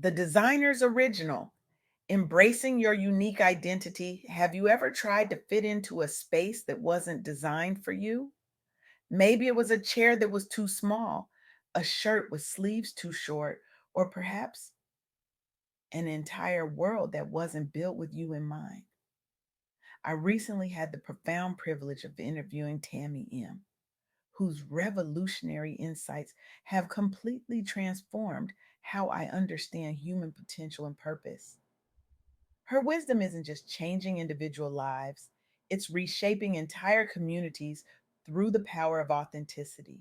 The designer's original, embracing your unique identity. Have you ever tried to fit into a space that wasn't designed for you? Maybe it was a chair that was too small, a shirt with sleeves too short, or perhaps an entire world that wasn't built with you in mind. I recently had the profound privilege of interviewing Tammy M, whose revolutionary insights have completely transformed how I understand human potential and purpose. Her wisdom isn't just changing individual lives, it's reshaping entire communities through the power of authenticity.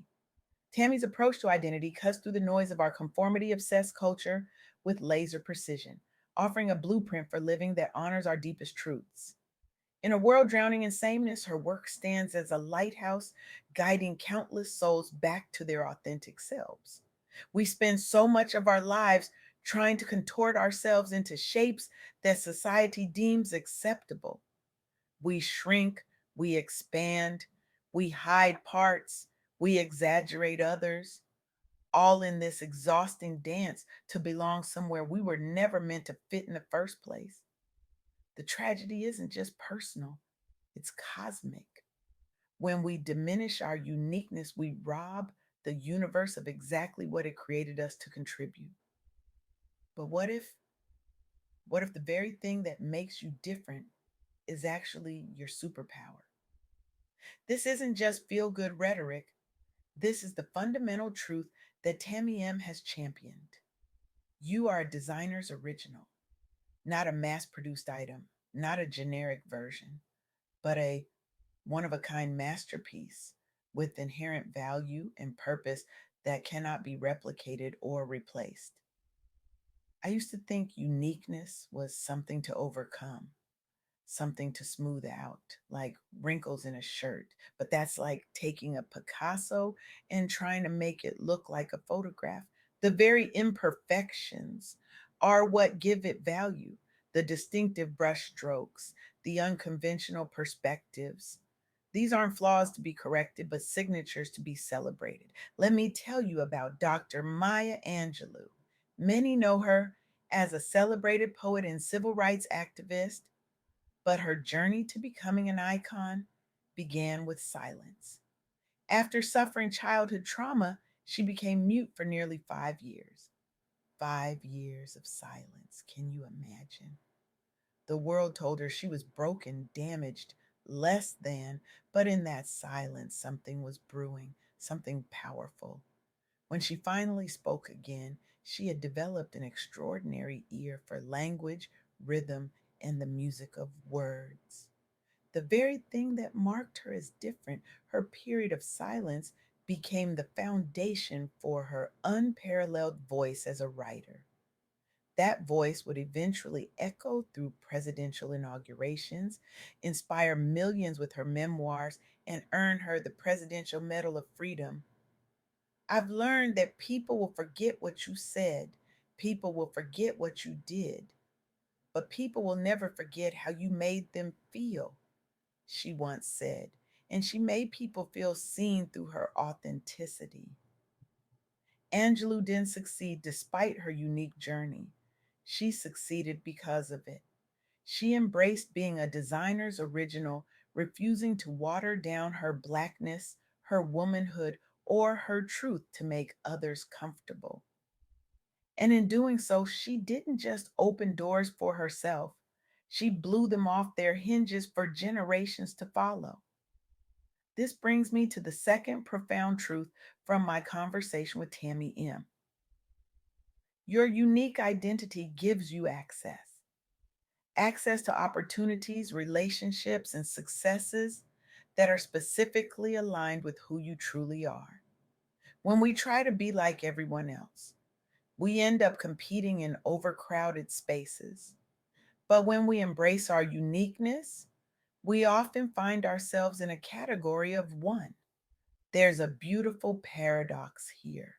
Tammy's approach to identity cuts through the noise of our conformity obsessed culture with laser precision, offering a blueprint for living that honors our deepest truths. In a world drowning in sameness, her work stands as a lighthouse guiding countless souls back to their authentic selves. We spend so much of our lives trying to contort ourselves into shapes that society deems acceptable. We shrink, we expand, we hide parts, we exaggerate others, all in this exhausting dance to belong somewhere we were never meant to fit in the first place. The tragedy isn't just personal, it's cosmic. When we diminish our uniqueness, we rob the universe of exactly what it created us to contribute. But what if the very thing that makes you different is actually your superpower? This isn't just feel good rhetoric. This is the fundamental truth that Tammy M has championed. You are a designer's original, not a mass produced item, not a generic version, but a one of a kind masterpiece with inherent value and purpose that cannot be replicated or replaced. I used to think uniqueness was something to overcome, something to smooth out, like wrinkles in a shirt. But that's like taking a Picasso and trying to make it look like a photograph. The very imperfections are what give it value, the distinctive brush strokes, the unconventional perspectives. These aren't flaws to be corrected, but signatures to be celebrated. Let me tell you about Dr. Maya Angelou. Many know her as a celebrated poet and civil rights activist, but her journey to becoming an icon began with silence. After suffering childhood trauma, she became mute for nearly 5 years. 5 years of silence. Can you imagine? The world told her she was broken, damaged, less than, but in that silence, something was brewing, something powerful. When she finally spoke again, she had developed an extraordinary ear for language, rhythm, and the music of words. The very thing that marked her as different, her period of silence, became the foundation for her unparalleled voice as a writer. That voice would eventually echo through presidential inaugurations, inspire millions with her memoirs, and earn her the Presidential Medal of Freedom. I've learned that people will forget what you said, people will forget what you did, but people will never forget how you made them feel, she once said. And she made people feel seen through her authenticity. Angelou didn't succeed despite her unique journey. She succeeded because of it. She embraced being a designer's original, refusing to water down her blackness, her womanhood, or her truth to make others comfortable. And in doing so, she didn't just open doors for herself, she blew them off their hinges for generations to follow. This brings me to the second profound truth from my conversation with Tammy M. Your unique identity gives you access to opportunities, relationships, and successes that are specifically aligned with who you truly are. When we try to be like everyone else, we end up competing in overcrowded spaces. But when we embrace our uniqueness, we often find ourselves in a category of one. There's a beautiful paradox here.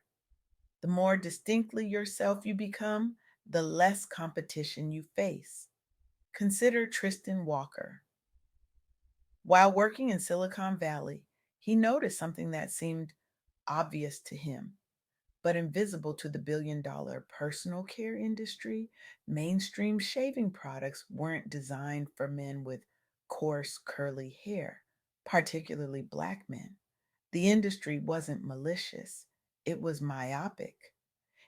The more distinctly yourself you become, the less competition you face. Consider Tristan Walker. While working in Silicon Valley, he noticed something that seemed obvious to him. but invisible to the billion-dollar personal care industry. Mainstream shaving products weren't designed for men with coarse, curly hair, particularly black men. The industry wasn't malicious, it was myopic.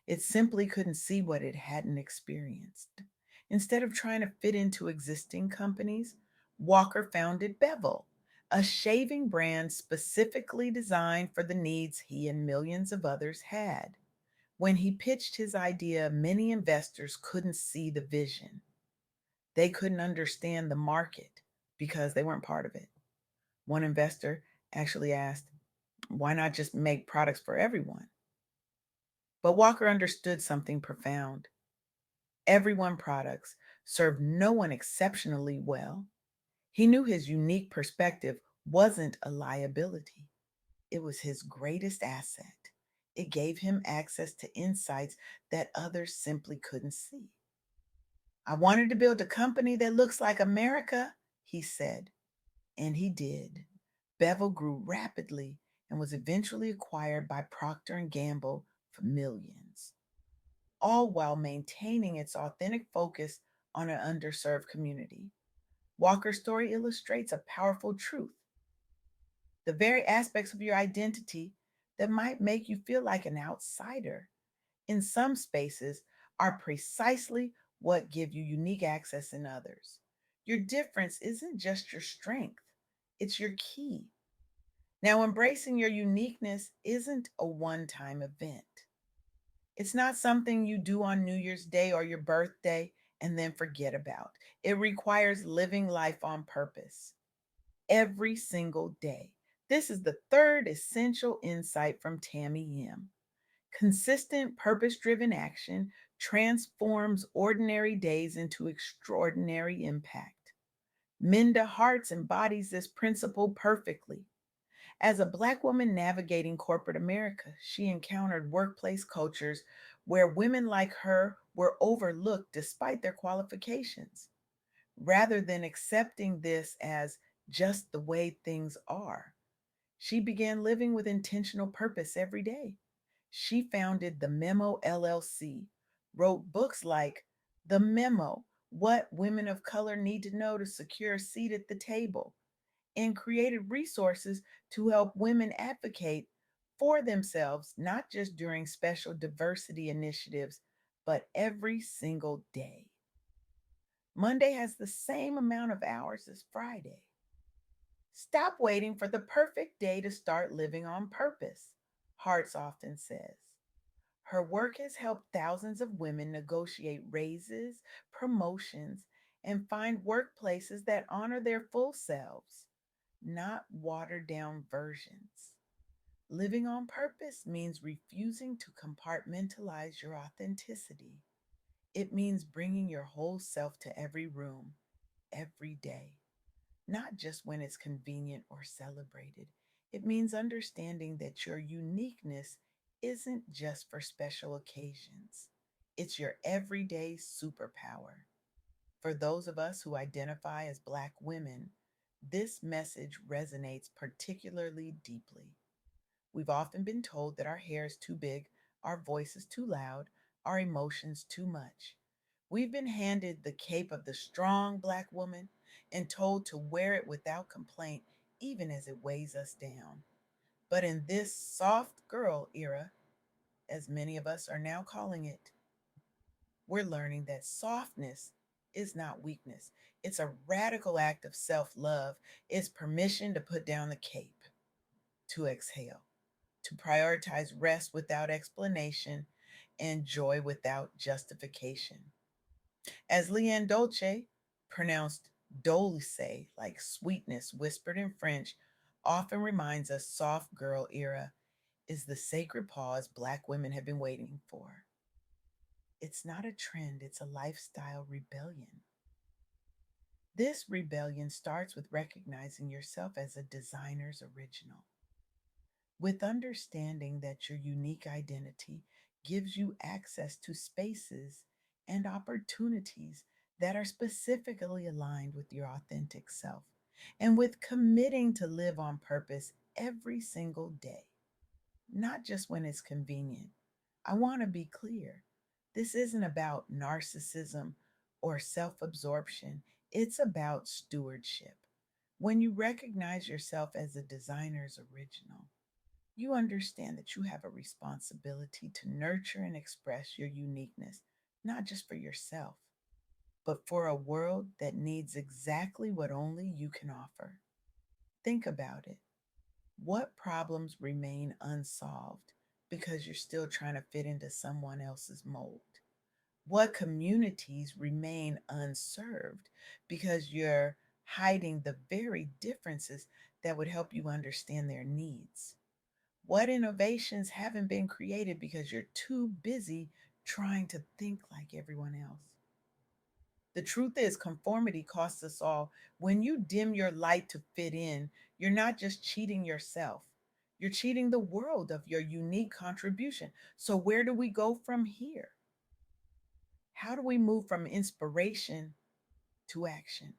It simply couldn't see what it hadn't experienced. Instead of trying to fit into existing companies, Walker founded Bevel, a shaving brand specifically designed for the needs he and millions of others had. When he pitched his idea, many investors couldn't see the vision. They couldn't understand the market because they weren't part of it. One investor actually asked, why not just make products for everyone? But Walker understood something profound. Everyone products serve no one exceptionally well. He knew his unique perspective wasn't a liability, it was his greatest asset. It gave him access to insights that others simply couldn't see. I wanted to build a company that looks like America, he said, and he did. Bevel grew rapidly and was eventually acquired by Procter and Gamble for millions, all while maintaining its authentic focus on an underserved community. Walker's story illustrates a powerful truth. The very aspects of your identity that might make you feel like an outsider in some spaces are precisely what give you unique access in others. Your difference isn't just your strength, it's your key. Now, embracing your uniqueness isn't a one time event. It's not something you do on New Year's Day or your birthday and then forget about. It requires living life on purpose every single day. This is the third essential insight from Tammy M. Consistent, purpose driven action transforms ordinary days into extraordinary impact. Minda Harts embodies this principle perfectly. As a Black woman navigating corporate America, she encountered workplace cultures where women like her were overlooked despite their qualifications. Rather than accepting this as just the way things are, she began living with intentional purpose every day. She founded the Memo LLC, wrote books like The Memo: What Women of Color Need to Know to Secure a Seat at the Table, and created resources to help women advocate for themselves, not just during special diversity initiatives, but every single day. Monday has the same amount of hours as Friday. Stop waiting for the perfect day to start living on purpose, Hartz often says. Her work has helped thousands of women negotiate raises, promotions, and find workplaces that honor their full selves, not watered down versions. Living on purpose means refusing to compartmentalize your authenticity. It means bringing your whole self to every room, every day, not just when it's convenient or celebrated. It means understanding that your uniqueness isn't just for special occasions, it's your everyday superpower. For those of us who identify as Black women, this message resonates particularly deeply. We've often been told that our hair is too big, our voice is too loud, our emotions too much. We've been handed the cape of the strong Black woman and told to wear it without complaint, even as it weighs us down. But in this soft girl era, as many of us are now calling it, we're learning that softness is not weakness. It's a radical act of self love. It's permission to put down the cape, to exhale, to prioritize rest without explanation and joy without justification. As Leanne Dolce, pronounced dulce, like sweetness whispered in French, often reminds us, soft girl era is the sacred pause Black women have been waiting for. It's not a trend, it's a lifestyle rebellion. This rebellion starts with recognizing yourself as a designer's original, with understanding that your unique identity gives you access to spaces and opportunities that are specifically aligned with your authentic self, and with committing to live on purpose every single day, not just when it's convenient, I want to be clear. This isn't about narcissism or self absorption, it's about stewardship. When you recognize yourself as a designer's original, you understand that you have a responsibility to nurture and express your uniqueness, not just for yourself, but for a world that needs exactly what only you can offer. Think about it. What problems remain unsolved because you're still trying to fit into someone else's mold? What communities remain unserved because you're hiding the very differences that would help you understand their needs? What innovations haven't been created because you're too busy trying to think like everyone else? The truth is, conformity costs us all. When you dim your light to fit in, you're not just cheating yourself, you're cheating the world of your unique contribution. So, where do we go from here? How do we move from inspiration to action?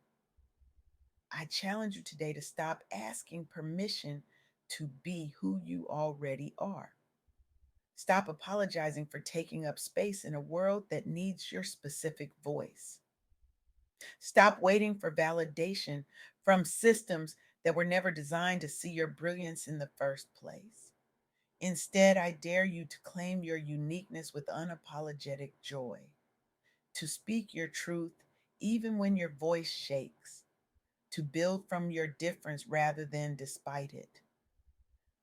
I challenge you today to stop asking permission to be who you already are. Stop apologizing for taking up space in a world that needs your specific voice. Stop waiting for validation from systems that were never designed to see your brilliance in the first place. Instead, I dare you to claim your uniqueness with unapologetic joy, to speak your truth even when your voice shakes, to build from your difference rather than despite it,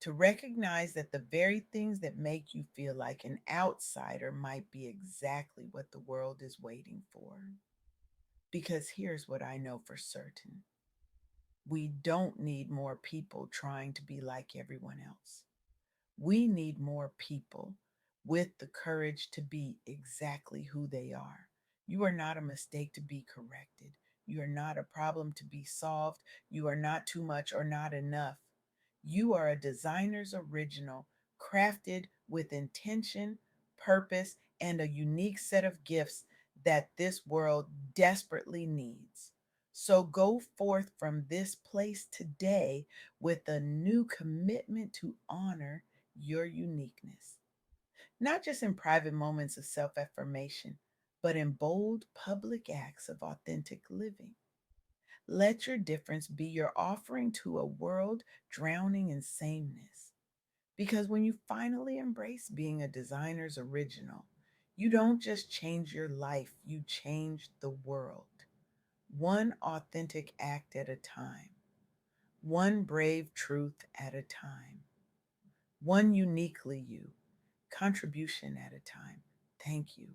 to recognize that the very things that make you feel like an outsider might be exactly what the world is waiting for. Because here's what I know for certain: we don't need more people trying to be like everyone else. We need more people with the courage to be exactly who they are. You are not a mistake to be corrected. You are not a problem to be solved. You are not too much or not enough. You are a designer's original, crafted with intention, purpose, and a unique set of gifts that this world desperately needs. So go forth from this place today with a new commitment to honor your uniqueness, not just in private moments of self affirmation, but in bold public acts of authentic living. Let your difference be your offering to a world drowning in sameness. Because when you finally embrace being a designer's original, you don't just change your life, you change the world. One authentic act at a time, one brave truth at a time, one uniquely you contribution at a time. Thank you.